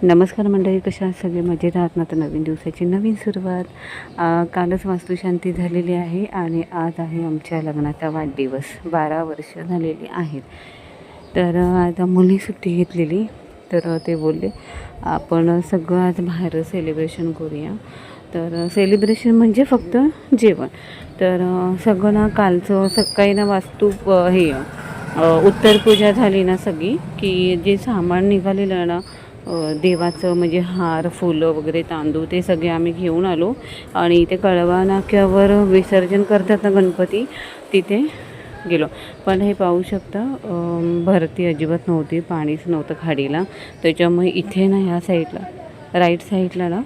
नमस्कार मंडळी, कशा सगळे मजेत आहात ना? तर नवीन दिवसाची नवीन सुरुवात. कालच वास्तुशांती झालेली आहे आणि आज आहे आमच्या लग्नाचा वाढदिवस. 12 वर्ष झालेली आहेत. तर आता मुली सुट्टी घेतलेली, तर ते बोलले आपण सगळं आज बाहेर सेलिब्रेशन करूया. तर सेलिब्रेशन म्हणजे फक्त जेवण. तर सगळं ना कालचं सकाळी ना उत्तर पूजा झाली ना सगळी, की जे सामान निघालेलं ना देवाचं म्हणजे हार, फुलं वगैरे, तांदूळ, ते सगळे आम्ही घेऊन आलो आणि इथे कळवा नाक्यावर विसर्जन करतात ना गणपती, तिथे गेलो. पण हे पाहू शकता भरती अजिबात नव्हती, पाणीच नव्हतं खाडीला. त्याच्यामुळे इथे ना ह्या साईडला राईट साईडला ना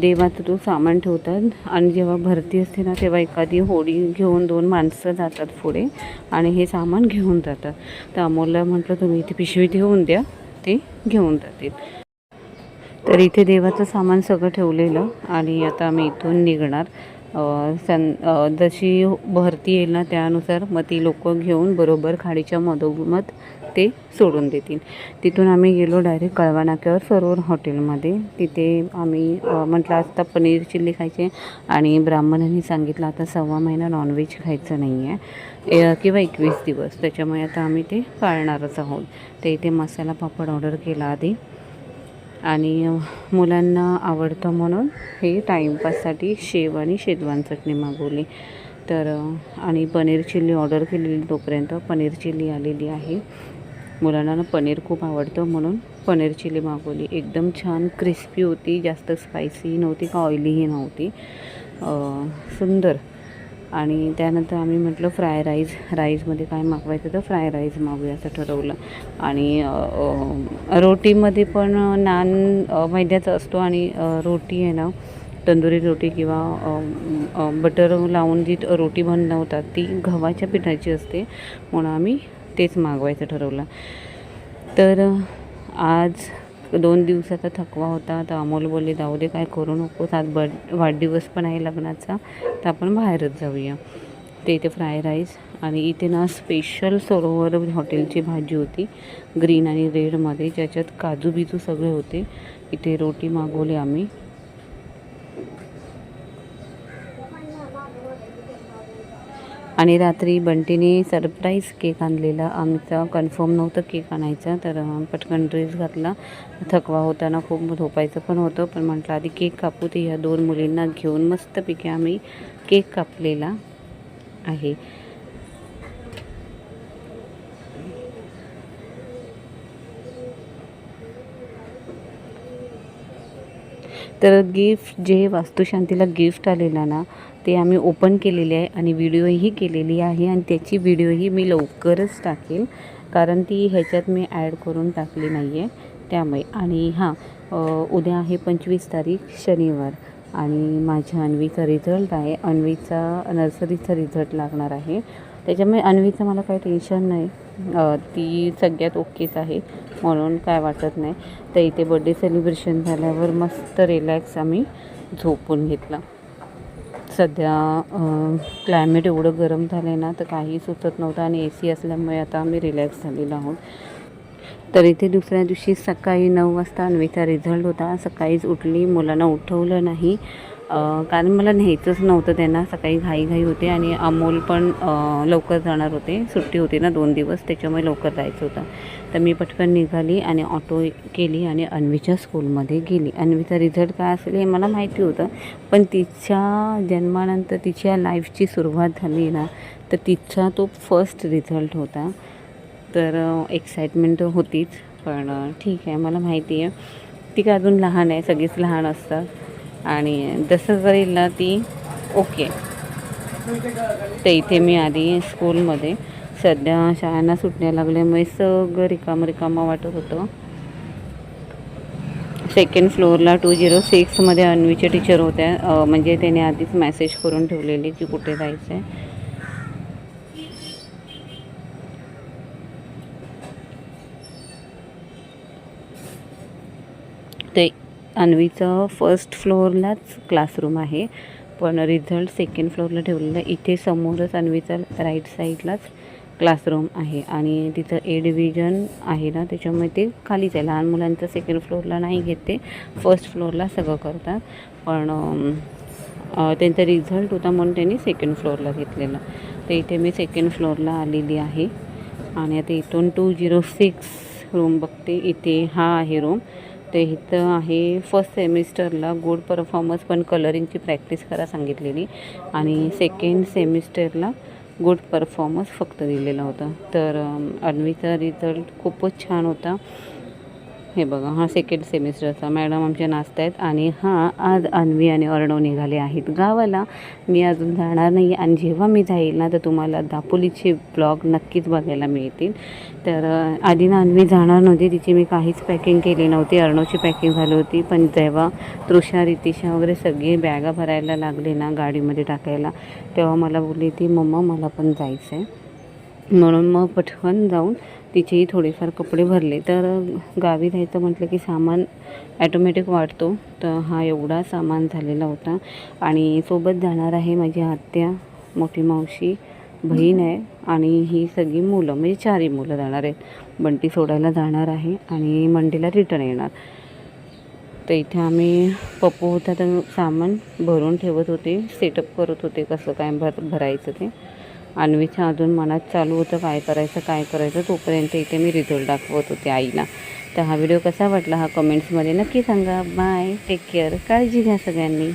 देवाचं तो सामान ठेवतात आणि जेव्हा भरती असते ना तेव्हा एखादी होडी घेऊन 2 माणसं जातात पुढे आणि हे सामान घेऊन जातात. तर अमोलला म्हटलं तुम्ही इथे पिशवी ठेवून द्या, ते घेऊन जातील. तर इथे देवाचं सामान सगळं ठेवलेलं आणि आता आम्ही इथून निघणार. जशी भरती येईल ना त्यानुसार मग ती लोक घेऊन बरोबर खाडीच्या मधोमध ते सोडून देतील. तिथून आम्ही गेलो डायरेक्ट कळवा नाक्यावर सरोवर हॉटेलमध्ये. तिथे आम्ही म्हटलं आता पनीर चिल्ली खायचे आणि ब्राह्मणांनी सांगितलं आता 1.25 महिना नॉनव्हेज खायचं नाही आहे किंवा 21 दिवस, त्याच्यामुळे आता आम्ही ते पाळणारच आहोत. तर इथे मसाला पापड ऑर्डर केला आधी आणि मुलांना आवडतं म्हणून हे टाईमपाससाठी शेव आणि शेजवान चटणी मागवली. तर आणि पनीर चिल्ली ऑर्डर केलेली, तोपर्यंत पनीर चिल्ली आलेली आहे. मुलांना ना पनीर खूप आवडतं म्हणून पनीर चिल्ली मागवली. एकदम छान क्रिस्पी होती, जास्त स्पायसी नव्हती का ऑइलीही नव्हती, सुंदर. आणि त्यानंतर आम्ही म्हटलं राईसमध्ये काय मागवायचं, तर फ्राय राईस मागूया असं ठरवलं. आणि रोटीमध्ये पण नान मैद्याचा असतो आणि रोटी आहे ना तंदुरी रोटी किंवा बटर लावून जी रोटी बनवतात ती गव्हाच्या पिठाची असते, म्हणून आम्ही तेच मागवायचं ठरवलं. तर आज 2 दिवसाचा थकवा होता. तर अमोल बोलले जाऊ दे, काय करू नकोस, आज वाढदिवस पण आहे लग्नाचा, तर आपण बाहेरच जाऊया. ते इथे फ्राय राईस आणि इथे ना स्पेशल सरोवर हॉटेलची भाजी होती ग्रीन आणि रेडमध्ये, ज्याच्यात काजू बिजू सगळे होते. इथे रोटी मागवली आम्ही. आणि रात्री बंटीने सरप्राईज केक आणलेला. आमचा कन्फर्म नव्हतं केक आणायचा, तर पटकन ड्रेस घातला. थकवा होताना खूप झोपायचं पण होतं, पण म्हटलं आधी केक कापू. ते ह्या 2 मुलींना घेऊन मस्तपैकी आम्ही केक कापलेला आहे. तर गिफ्ट जे वास्तुशांतीला गिफ्ट आलेला ना ते आम्ही ओपन केलेले आहे आणि व्हिडिओही केलेली आहे आणि त्याची व्हिडिओही मी लवकरच टाकेल, कारण ती ह्याच्यात मी ॲड करून टाकली नाही आहे त्यामुळे. आणि उद्या आहे 25 तारीख शनिवार आणि माझ्या अन्वीचा रिझल्ट आहे. अन्वीचा नर्सरीचा रिझल्ट लागणार आहे, त्याच्यामुळे अन्वीचं मला काही टेन्शन नाही. ती सगळ्यात ओकेच आहे म्हणून काय वाटत नाही. तर इथे बड्डे सेलिब्रेशन झाल्यावर मस्त रिलॅक्स आम्ही झोपून घेतला. सध्या क्लायमेट एवढं गरम झालं आहे ना, तर काही सुचत नव्हतं आणि AC असल्यामुळे आता आम्ही रिलॅक्स झालेलो आहोत. तर इथे दुसऱ्या दिवशी सकाळी 9 वाजता अन्वीचा रिझल्ट होता. सकाळीच उठली, मुलांना उठवलं नाही कारण मला न्यायचंच नव्हतं त्यांना. सकाळी घाई होते आणि अमोल पण लवकर जाणार होते, सुट्टी होती ना 2 दिवस, त्याच्यामुळे लवकर जायचं होतं. तर मी पटकन निघाली आणि ऑटो केली आणि अन्वीच्या स्कूलमध्ये गेली. अन्वीचा रिझल्ट काय असेल हे मला माहिती होतं, पण तिच्या जन्मानंतर तिच्या लाईफची सुरुवात झाली ना, तर तिचा तो फर्स्ट रिझल्ट होता. तर एक्साइटमेंट होतीच, पण ठीक आहे, मला माहिती आहे ती काय अजून लहान आहे, सगळीच लहान असतात आणि जसं जाईल ना ती ओके. तर इथे मी आली स्कूलमध्ये. सध्या शाळांना सुटण्या लागल्यामुळे सगळं रिकामं वाटत होतं. 2nd फ्लोअरला 206मध्ये अन्वीच्या टीचर होत्या, म्हणजे त्याने आधीच मेसेज करून ठेवलेली की कुठे जायचं आहे. ते अन्वीचं 1st फ्लोअरलाच क्लासरूम आहे, पण रिझल्ट 2nd फ्लोअरला ठेवलेला. इथे समोरच अन्वीचा राईट साईडलाच क्लासरूम आहे आणि तिथं ए डिव्हिजन आहे ना, त्याच्यामुळे ते खालीच आहे. लहान मुलांचं सेकंड फ्लोअरला नाही घेत, ते फर्स्ट फ्लोअरला सगळं करतात. पण त्यांचा रिझल्ट होता म्हणून त्यांनी सेकंड फ्लोअरला घेतलेलं. तर इथे मी सेकंड फ्लोअरला आलेली आहे आणि आता इथून 206 रूम बघते. इथे हा आहे रूम. ते इथं आहे फर्स्ट सेमिस्टरला गुड परफॉर्मन्स पण कलरिंगची प्रॅक्टिस करा सांगितलेली आणि सेकंड सेमिस्टरला गुड परफॉर्मन्स फक्त दिलेला होता. तर अन्वीचा रिझल्ट खूपच छान होता. हे बघा, हा सेकंड सेमिस्टरचा. मॅडम आमच्या नाचत आहेत आणि आज अन्वी आणि अर्णव निघाले आहेत गावाला. मी अजून जाणार नाही आणि जेव्हा मी जाईल ना तर तुम्हाला दापोलीचे ब्लॉग नक्कीच बघायला मिळतील. तर आधी ना अन्वी जाणार नव्हती, तिची मी काहीच पॅकिंग केली नव्हती. अर्णवची पॅकिंग झाली होती, पण जेव्हा तृषा रितिशा वगैरे सगळे बॅगा भरायला लागले ना गाडीमध्ये टाकायला, तेव्हा मला बोलली ती मम्मा मला पण जायचं आहे. म्हणून मग पटकन जाऊन तिचेही थोडेफार कपडे भरले. तर गावी जायचं म्हटलं की सामान ॲटोमॅटिक वाढतो. तर हा एवढा सामान झालेला होता आणि सोबत जाणार आहे माझी आत्या, मोठी मावशी, बहीण आहे आणि ही सगळी मुलं, म्हणजे 4ही मुलं जाणार आहेत. बंटी सोडायला जाणार आहे आणि मंडेला रिटर्न येणार. तर इथे आम्ही पप्पू होता तर सामान भरून ठेवत होते, सेटअप करत होते कसं काय भरायचं ते. अन्वीच्या अजून मनात चालू होतं काय करायचं. तोपर्यंत इथे मी रिझल्ट दाखवत होते आईला. तर हा व्हिडिओ कसा वाटला हा कमेंट्समध्ये नक्की सांगा. बाय, टेक केअर, काळजी घ्या सगळ्यांनी.